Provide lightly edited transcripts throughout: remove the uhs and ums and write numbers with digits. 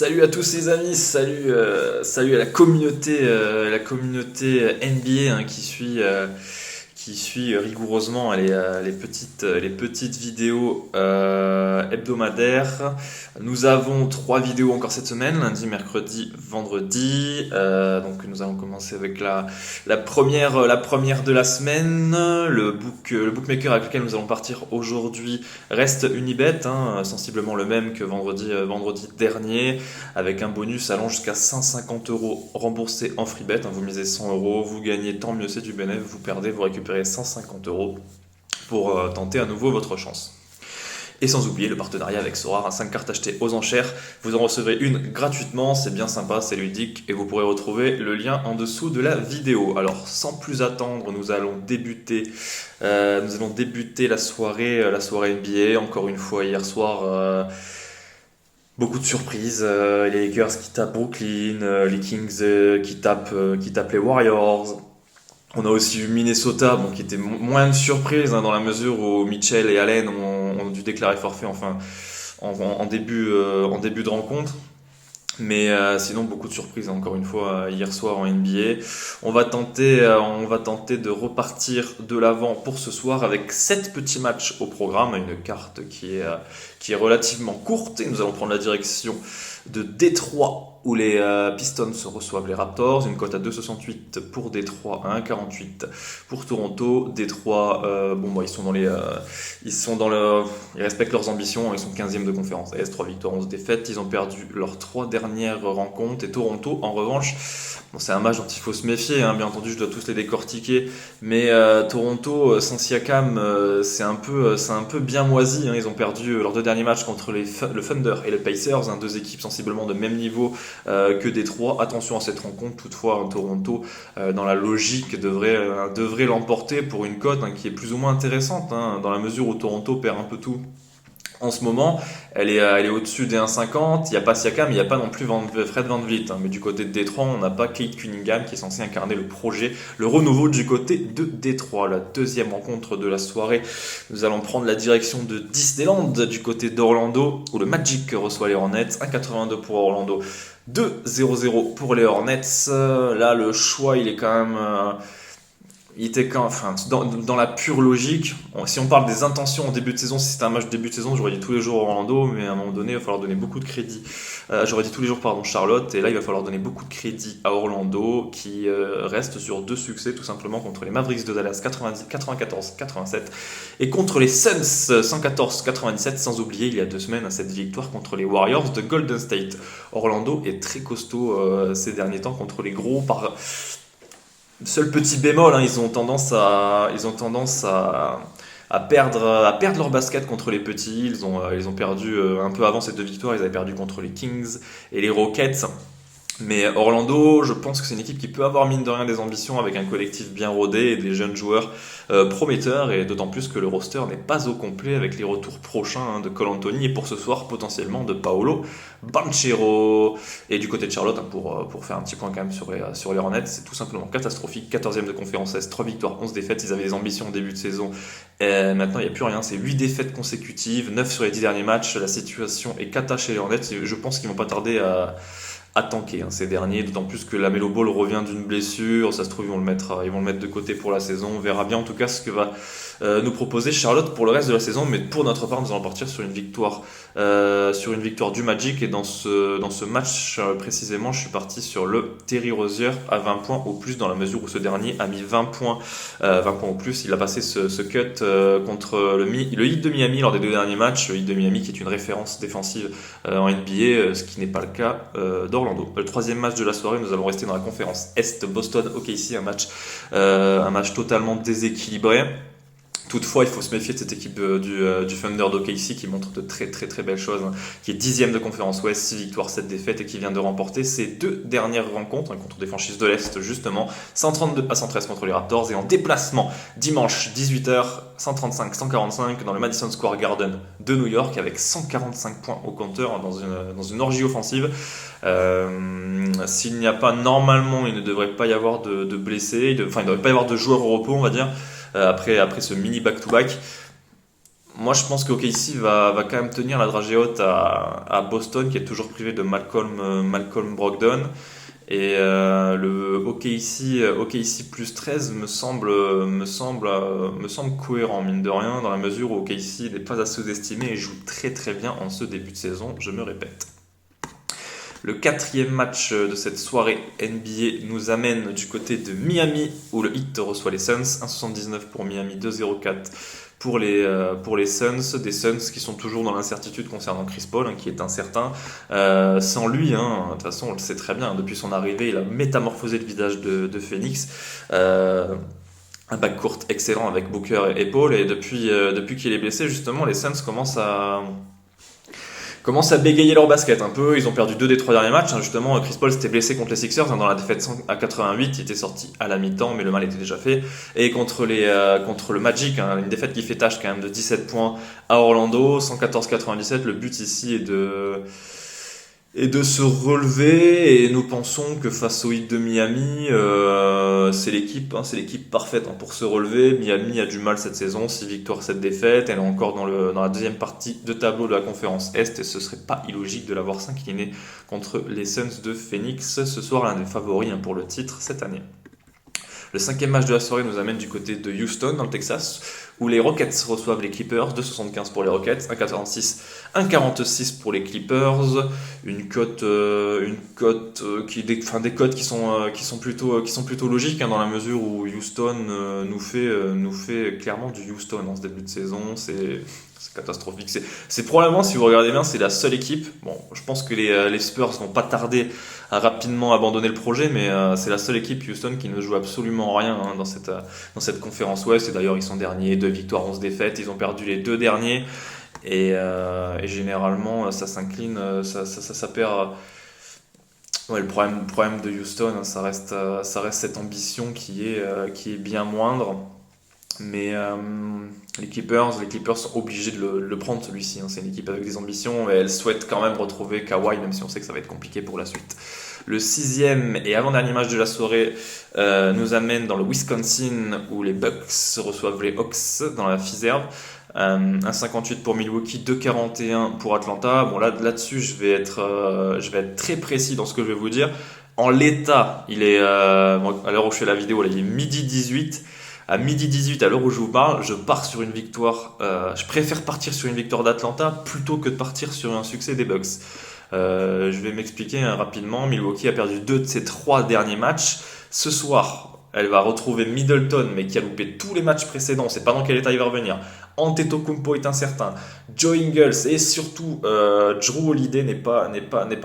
Salut à tous les amis, salut à la communauté NBA hein, qui suit rigoureusement les petites vidéos hebdomadaires. Nous avons trois vidéos encore cette semaine, lundi, mercredi, vendredi. Donc nous allons commencer avec la première de la semaine. Le bookmaker avec lequel nous allons partir aujourd'hui reste Unibet, hein, sensiblement le même que vendredi dernier, avec un bonus allant jusqu'à 150 € remboursés en free bet. Hein. Vous misez 100 €, vous gagnez, tant mieux, c'est du bénéfice, vous perdez, vous récupérez 150 € pour tenter à nouveau votre chance. Et sans oublier le partenariat avec Sorare, 5 cartes achetées aux enchères. Vous en recevrez une gratuitement, c'est bien sympa, c'est ludique et vous pourrez retrouver le lien en dessous de la vidéo. Alors sans plus attendre, nous allons débuter la soirée NBA. Encore une fois, hier soir, beaucoup de surprises. Les Lakers qui tapent Brooklyn, les Kings qui tapent les Warriors. On a aussi eu Minnesota, bon, qui était moins de surprise hein, dans la mesure où Mitchell et Allen ont dû déclarer forfait enfin, en début de rencontre. Mais sinon, beaucoup de surprises encore une fois hier soir en NBA. On va tenter de repartir de l'avant pour ce soir avec 7 petits matchs au programme, une carte qui est relativement courte. Et nous allons prendre la direction de Détroit où les Pistons reçoivent les Raptors, une cote à 2,68 pour Détroit, à 1,48 pour Toronto. Détroit, ils respectent leurs ambitions, ils sont 15e de conférence, AS 3 victoires, 11 défaites, ils ont perdu leurs 3 dernières rencontres. Et Toronto, en revanche, c'est un match dont il faut se méfier, hein, bien entendu, je dois tous les décortiquer, mais Toronto, sans Siakam, c'est un peu bien moisi, hein. Ils ont perdu leurs 2 derniers matchs contre le Thunder et les Pacers, hein, 2 équipes sensiblement de même niveau que Détroit. Attention à cette rencontre, toutefois, hein, Toronto, dans la logique, devrait l'emporter pour une cote hein, qui est plus ou moins intéressante, hein, dans la mesure où Toronto perd un peu tout. En ce moment, elle est au-dessus des 1,50. Il n'y a pas Siakam, il n'y a pas non plus Fred VanVleet. Hein. Mais du côté de Détroit, on n'a pas Kate Cunningham qui est censé incarner le projet, le renouveau du côté de Détroit. La deuxième rencontre de la soirée, nous allons prendre la direction de Disneyland du côté d'Orlando, où le Magic reçoit les Hornets. 1,82 pour Orlando, 2,00 pour les Hornets. Là, le choix, il est quand même... il était dans la pure logique. Si on parle des intentions en début de saison, si c'était un match de début de saison, j'aurais dit tous les jours Orlando, mais à un moment donné, il va falloir donner beaucoup de crédit. J'aurais dit tous les jours, Charlotte, et là, il va falloir donner beaucoup de crédit à Orlando, qui reste sur 2 succès, tout simplement, contre les Mavericks de Dallas, 94-87, et contre les Suns, 114-97, sans oublier, il y a 2 semaines, cette victoire contre les Warriors de Golden State. Orlando est très costaud ces derniers temps contre les gros, seul petit bémol, hein, ils ont tendance à perdre leur basket contre les petits. Ils ont perdu un peu avant ces 2 victoires. Ils avaient perdu contre les Kings et les Rockets. Mais Orlando, je pense que c'est une équipe qui peut avoir mine de rien des ambitions avec un collectif bien rodé et des jeunes joueurs prometteurs, et d'autant plus que le roster n'est pas au complet avec les retours prochains hein, de Cole Anthony et pour ce soir potentiellement de Paolo Banchero. Et du côté de Charlotte, hein, pour faire un petit point quand même sur les Hornets, c'est tout simplement catastrophique. 14e de conférence Est, 3 victoires, 11 défaites. Ils avaient des ambitions au début de saison. Et maintenant, il n'y a plus rien. C'est 8 défaites consécutives, 9 sur les 10 derniers matchs. La situation est cata chez les Hornets. Je pense qu'ils ne vont pas tarder à tanker hein, ces derniers, d'autant plus que LaMelo Ball revient d'une blessure. Ça se trouve, ils vont le mettre de côté pour la saison. On verra bien en tout cas ce que va nous proposer Charlotte pour le reste de la saison, mais pour notre part, nous allons partir sur une victoire du Magic. Et dans ce match précisément, je suis parti sur le Terry Rozier à 20 points au plus, dans la mesure où ce dernier a mis 20 points au plus. Il a passé ce cut contre le Heat de Miami lors des 2 derniers matchs. Le Heat de Miami qui est une référence défensive en NBA, ce qui n'est pas le cas d'Orlando. Le 3e match de la soirée, nous allons rester dans la conférence Est, Boston OKC, un match totalement déséquilibré. Toutefois, il faut se méfier de cette équipe du Thunder d'OKC qui montre de très très très belles choses, hein, qui est 10e de conférence Ouest, 6 victoires, 7 défaites, et qui vient de remporter ses 2 dernières rencontres hein, contre des franchises de l'Est justement, 132-113 contre les Raptors, et en déplacement dimanche 18h, 135-145 dans le Madison Square Garden de New York, avec 145 points au compteur hein, dans une orgie offensive. S'il n'y a pas, normalement, il ne devrait pas y avoir de blessés, il ne devrait pas y avoir de joueurs au repos, on va dire. Après ce mini back-to-back. Moi, je pense que OKC va quand même tenir la dragée haute à Boston, qui est toujours privé de Malcolm Brogdon. Et le OKC plus 13 me semble cohérent, mine de rien, dans la mesure où OKC n'est pas à sous-estimer et joue très très bien en ce début de saison, je me répète. Le quatrième match de cette soirée NBA nous amène du côté de Miami, où le Heat reçoit les Suns. 1,79 pour Miami, 2,04 pour les Suns. Des Suns qui sont toujours dans l'incertitude concernant Chris Paul, qui est incertain. Sans lui, de toute façon, on le sait très bien, depuis son arrivée, il a métamorphosé le visage de Phoenix. Un backcourt excellent avec Booker et Paul. Et depuis qu'il est blessé, justement, les Suns commencent à bégayer leur basket un peu. Ils ont perdu 2 des 3 derniers matchs. Justement, Chris Paul s'était blessé contre les Sixers dans la défaite 100-88. Il était sorti à la mi-temps, mais le mal était déjà fait. Et contre le Magic, une défaite qui fait tâche quand même de 17 points à Orlando, 114-97. Le but ici est de se relever, et nous pensons que face au Heat de Miami, c'est l'équipe parfaite pour se relever. Miami a du mal cette saison, 6 victoires, 7 défaites. Elle est encore dans la deuxième partie de tableau de la conférence Est, et ce serait pas illogique de l'avoir s'incliner contre les Suns de Phoenix ce soir, l'un des favoris pour le titre cette année. Le cinquième match de la soirée nous amène du côté de Houston, dans le Texas, où les Rockets reçoivent les Clippers, 2,75 pour les Rockets, 1,46, 1,46 pour les Clippers, des cotes qui sont plutôt logiques, dans la mesure où Houston nous fait clairement du Houston en ce début de saison. C'est catastrophique. C'est probablement, si vous regardez bien, c'est la seule équipe. Bon, je pense que les Spurs vont pas tarder à rapidement abandonner le projet, mais c'est la seule équipe Houston qui ne joue absolument rien dans cette conférence Ouest. Et d'ailleurs, ils sont derniers, 2 victoires, 11 défaites. Ils ont perdu les 2 derniers. Et généralement, ça s'incline, ça perd. Ouais, le problème de Houston, ça reste cette ambition qui est bien moindre. Mais les Clippers sont obligés de le prendre, celui-ci. C'est une équipe avec des ambitions, et elle souhaite quand même retrouver Kawhi, même si on sait que ça va être compliqué pour la suite. Le sixième et avant-dernier match de la soirée nous amène dans le Wisconsin, où les Bucks reçoivent les Hawks dans la Fiserv. 1,58 pour Milwaukee, 2,41 pour Atlanta. Bon, là-dessus, je vais être très précis dans ce que je vais vous dire. En l'état, il est à l'heure où je fais la vidéo, là, il est midi 18. À midi 18, à l'heure où je vous parle, je pars sur une victoire. Je préfère partir sur une victoire d'Atlanta plutôt que de partir sur un succès des Bucks. Je vais m'expliquer rapidement. Milwaukee a perdu 2 de ses 3 derniers matchs. Ce soir, elle va retrouver Middleton, mais qui a loupé tous les matchs précédents. On ne sait pas dans quel état il va revenir. Antetokounmpo est incertain. Joe Ingles et surtout Jrue Holiday n'est pas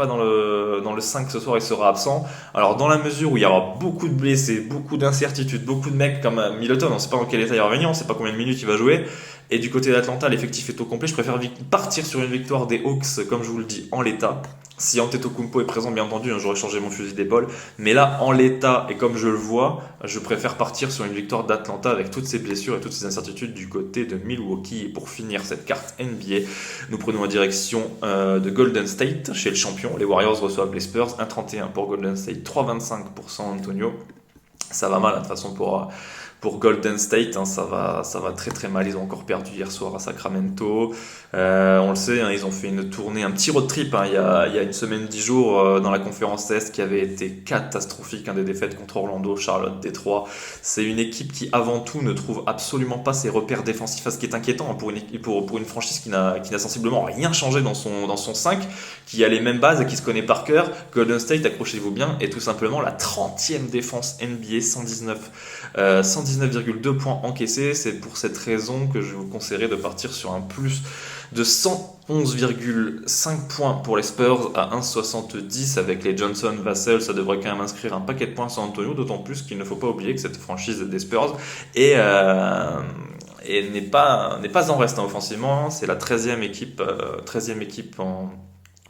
dans le 5 ce soir, il sera absent. Alors dans la mesure où il y aura beaucoup de blessés, beaucoup d'incertitudes, beaucoup de mecs comme Middleton, on ne sait pas dans quel état il va revenir, on ne sait pas combien de minutes il va jouer. Et du côté d'Atlanta, l'effectif est au complet. Je préfère partir sur une victoire des Hawks, comme je vous le dis, en l'état. Si Antetokounmpo est présent, bien entendu, j'aurais changé mon fusil d'épaule. Mais là, en l'état, et comme je le vois, je préfère partir sur une victoire d'Atlanta avec toutes ces blessures et toutes ces incertitudes du côté de Milwaukee. Et pour finir cette carte NBA, nous prenons la direction de Golden State, chez le champion. Les Warriors reçoivent les Spurs, 1,31 pour Golden State, 3,25 pour San Antonio. Ça va mal, de toute façon, pour Golden State, ça va très très mal. Ils ont encore perdu hier soir à Sacramento. On le sait, ils ont fait une tournée, un petit road trip il y a une semaine, 10 jours dans la conférence Est, qui avait été catastrophique. Des défaites contre Orlando, Charlotte, Détroit. C'est une équipe qui avant tout ne trouve absolument pas ses repères défensifs, ce qui est inquiétant pour une franchise qui n'a sensiblement rien changé dans son 5, qui a les mêmes bases et qui se connaît par cœur. Golden State, accrochez-vous bien, est tout simplement la 30e défense NBA, 119,2 points encaissés. C'est pour cette raison que je vous conseillerais de partir sur un plus de 111,5 points pour les Spurs à 1,70 avec les Johnson, Vassell. Ça devrait quand même inscrire un paquet de points à San Antonio, d'autant plus qu'il ne faut pas oublier que cette franchise des Spurs n'est pas en reste offensivement. C'est la 13e équipe en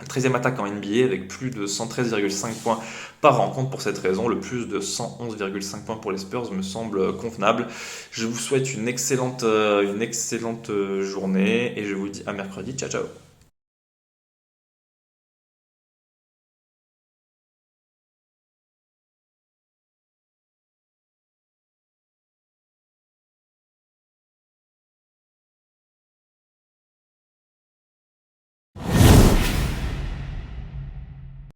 13e attaque en NBA avec plus de 113,5 points par rencontre. Pour cette raison, le plus de 111,5 points pour les Spurs me semble convenable. Je vous souhaite une excellente journée et je vous dis à mercredi. Ciao ciao.